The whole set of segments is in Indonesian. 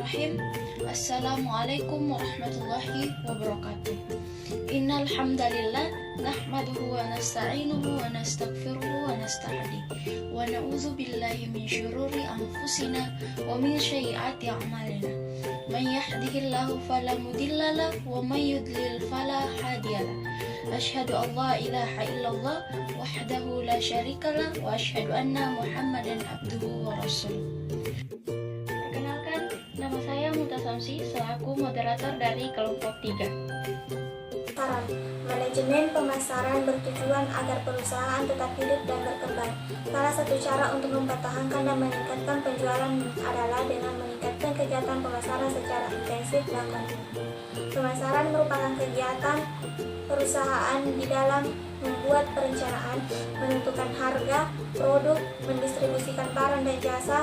Bismillahirrahmanirrahim. Assalamualaikum warahmatullahi wabarakatuh. Innal hamdalillah nahmaduhu wa nasta'inuhu wa nastaghfiruhu wa nasta'hdi wa na'udzu billahi min syururi anfusina wa min sayyiati a'malina. Man yahdihillahu fala mudilla lahu wa man yudlil fala hadiyalah. Asyhadu an la ilaha illallah wahdahu la syarikalah wa asyhadu anna Muhammadan abduhu wa rasuluh. Perkenalkan, nama saya Muta Samsi selaku moderator dari kelompok 3. Saran, manajemen pemasaran bertujuan agar perusahaan tetap hidup dan berkembang. Salah satu cara untuk mempertahankan dan meningkatkan penjualan adalah dengan meningkatkan kegiatan pemasaran secara intensif dan kontinu. Pemasaran merupakan kegiatan perusahaan di dalam membuat perencanaan, menentukan harga, produk, mendistribusikan barang dan jasa,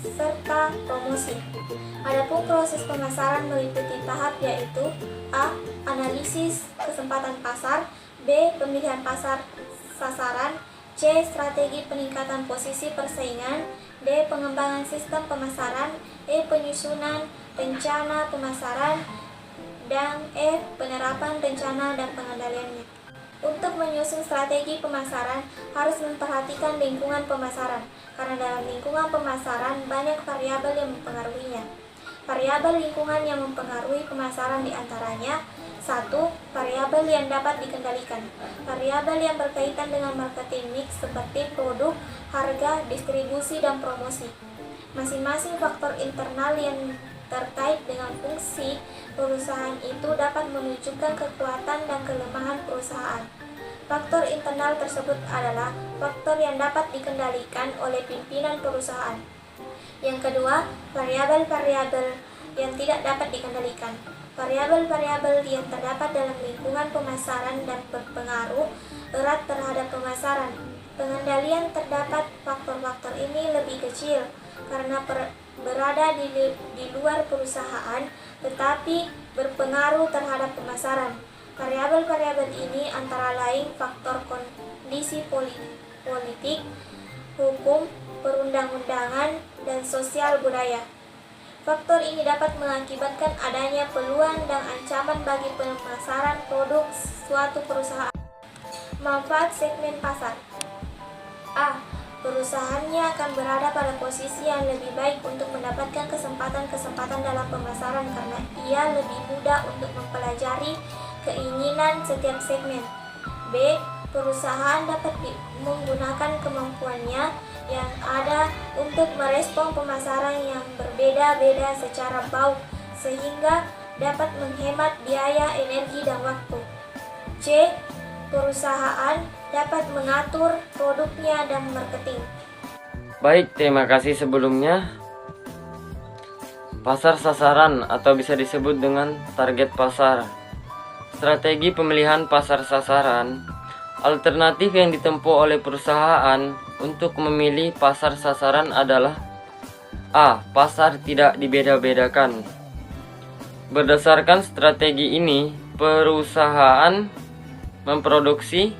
serta promosi. Adapun proses pemasaran meliputi tahap yaitu A. Analisis kesempatan pasar, B. Pemilihan pasar sasaran, C. Strategi peningkatan posisi persaingan, D. Pengembangan sistem pemasaran, E. Penyusunan rencana pemasaran, dan E. Penerapan rencana dan pengendaliannya. Untuk menyusun strategi pemasaran, harus memperhatikan lingkungan pemasaran, karena dalam lingkungan pemasaran banyak variabel yang mempengaruhinya. Variabel lingkungan yang mempengaruhi pemasaran diantaranya: 1. Variabel yang dapat dikendalikan. Variabel yang berkaitan dengan marketing mix seperti produk, harga, distribusi, dan promosi. Masing-masing faktor internal yang terkait dengan fungsi perusahaan itu dapat menunjukkan kekuatan dan kelemahan perusahaan. Faktor internal tersebut adalah faktor yang dapat dikendalikan oleh pimpinan perusahaan. Yang kedua, variabel-variabel yang tidak dapat dikendalikan. Variabel-variabel yang terdapat dalam lingkungan pemasaran dan berpengaruh erat terhadap pemasaran. Pengendalian terdapat faktor-faktor ini lebih kecil karena berada di luar perusahaan, tetapi berpengaruh terhadap pemasaran. Variabel-variabel ini antara lain faktor kondisi politik, hukum, perundang-undangan, dan sosial budaya. Faktor ini dapat mengakibatkan adanya peluang dan ancaman bagi pemasaran produk suatu perusahaan. Manfaat segmen pasar. A. Perusahaannya akan berada pada posisi yang lebih baik untuk mendapatkan kesempatan-kesempatan dalam pemasaran karena ia lebih mudah untuk mempelajari keinginan setiap segmen. B. Perusahaan dapat menggunakan kemampuannya yang ada untuk merespon pemasaran yang berbeda-beda secara baik sehingga dapat menghemat biaya, energi, dan waktu. C. Perusahaan dapat mengatur produknya dan marketing. Baik, terima kasih sebelumnya. Pasar sasaran atau bisa disebut dengan target pasar. Strategi pemilihan pasar sasaran. Alternatif yang ditempuh oleh perusahaan untuk memilih pasar sasaran adalah A. Pasar tidak dibeda-bedakan. Berdasarkan strategi ini, perusahaan memproduksi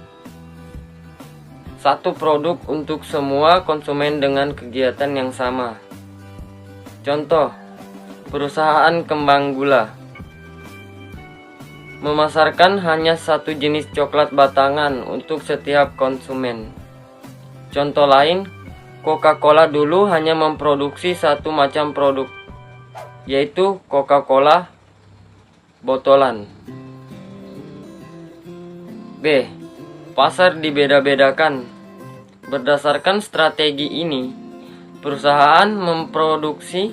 satu produk untuk semua konsumen dengan kegiatan yang sama. Contoh, perusahaan kembang gula memasarkan hanya satu jenis coklat batangan untuk setiap konsumen. Contoh lain, Coca-Cola dulu hanya memproduksi satu macam produk, yaitu Coca-Cola botolan. B. Pasar dibeda-bedakan. Berdasarkan strategi ini, perusahaan memproduksi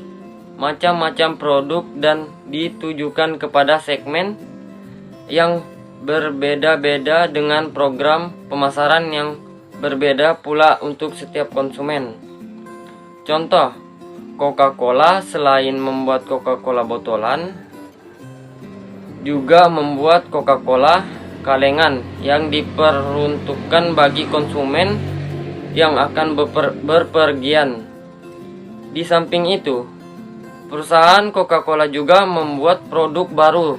macam-macam produk dan ditujukan kepada segmen yang berbeda-beda dengan program pemasaran yang berbeda pula untuk setiap konsumen. Contoh, Coca-Cola selain membuat Coca-Cola botolan, juga membuat Coca-Cola kalengan yang diperuntukkan bagi konsumen yang akan berpergian. Di samping itu, perusahaan Coca-Cola juga membuat produk baru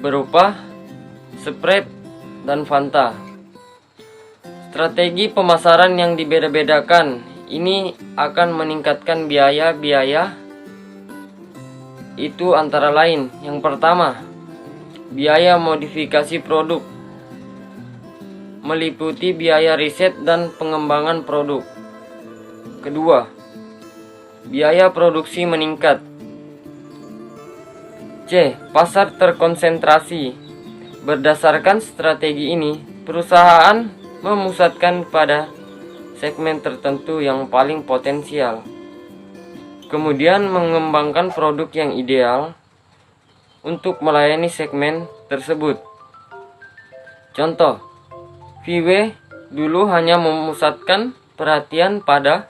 berupa Sprite dan Fanta. Strategi pemasaran yang dibeda-bedakan ini akan meningkatkan biaya itu antara lain: yang pertama, biaya modifikasi produk, meliputi biaya riset dan pengembangan produk. Kedua, biaya produksi meningkat. C. Pasar terkonsentrasi. Berdasarkan strategi ini, perusahaan memusatkan pada segmen tertentu yang paling potensial, kemudian mengembangkan produk yang ideal untuk melayani segmen tersebut. Contoh, VW dulu hanya memusatkan perhatian pada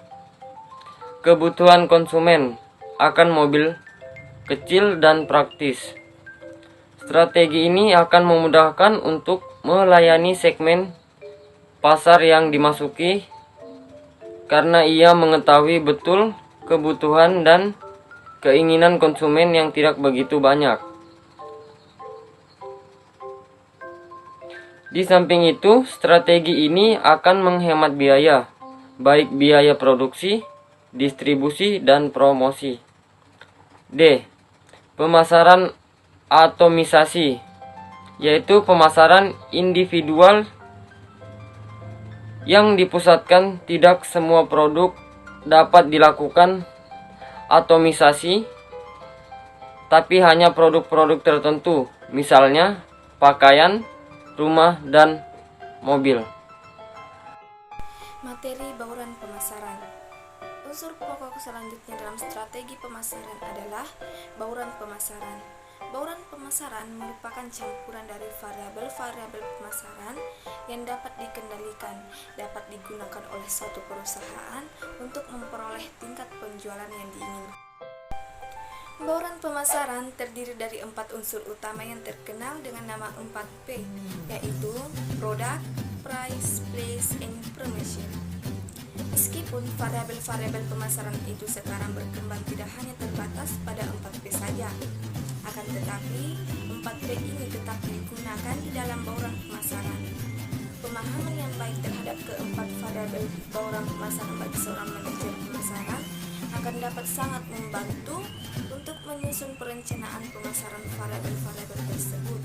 kebutuhan konsumen akan mobil kecil dan praktis. Strategi ini akan memudahkan untuk melayani segmen pasar yang dimasuki karena ia mengetahui betul kebutuhan dan keinginan konsumen yang tidak begitu banyak. Di samping itu, strategi ini akan menghemat biaya, baik biaya produksi, distribusi, dan promosi. D. Pemasaran atomisasi, yaitu pemasaran individual yang dipusatkan. Tidak semua produk dapat dilakukan atomisasi, tapi hanya produk-produk tertentu, misalnya pakaian, rumah, dan mobil. Materi bauran pemasaran. Unsur pokok selanjutnya dalam strategi pemasaran adalah bauran pemasaran. Bauran pemasaran merupakan campuran dari variabel-variabel pemasaran yang dapat dikendalikan, dapat digunakan oleh suatu perusahaan untuk memperoleh tingkat penjualan yang diinginkan. Bauran pemasaran terdiri dari 4 unsur utama yang terkenal dengan nama 4P, yaitu Product, Price, Place, and Promotion. Meskipun variabel-variabel pemasaran itu sekarang berkembang tidak hanya terbatas pada 4P saja, akan tetapi 4P ini tetap digunakan di dalam bauran pemasaran. Pemahaman yang baik terhadap keempat variabel bauran pemasaran bagi seorang manajer pemasaran akan dapat sangat membantu untuk menyusun perencanaan pemasaran variabel-variabel tersebut.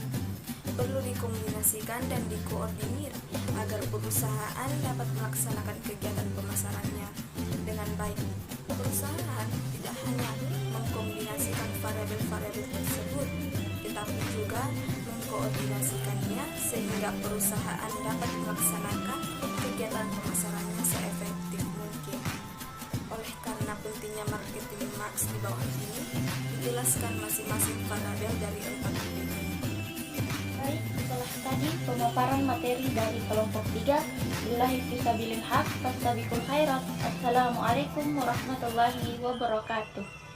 Perlu dikombinasikan dan dikoordinir agar perusahaan dapat melaksanakan kegiatan pemasarannya dengan baik. Perusahaan tidak hanya mengkombinasikan variabel-variabel tersebut, tetapi juga mengkoordinasikannya sehingga perusahaan dapat melaksanakan kegiatan pemasarannya seefektif mungkin. Oleh karena pentingnya marketing mix di bawah ini, dijelaskan masing-masing variabel dari 4 ini. Baik, setelah tadi pemaparan materi dari kelompok 3, billahi fisabilil haq, fastabiqul khairat. Assalamualaikum warahmatullahi wabarakatuh.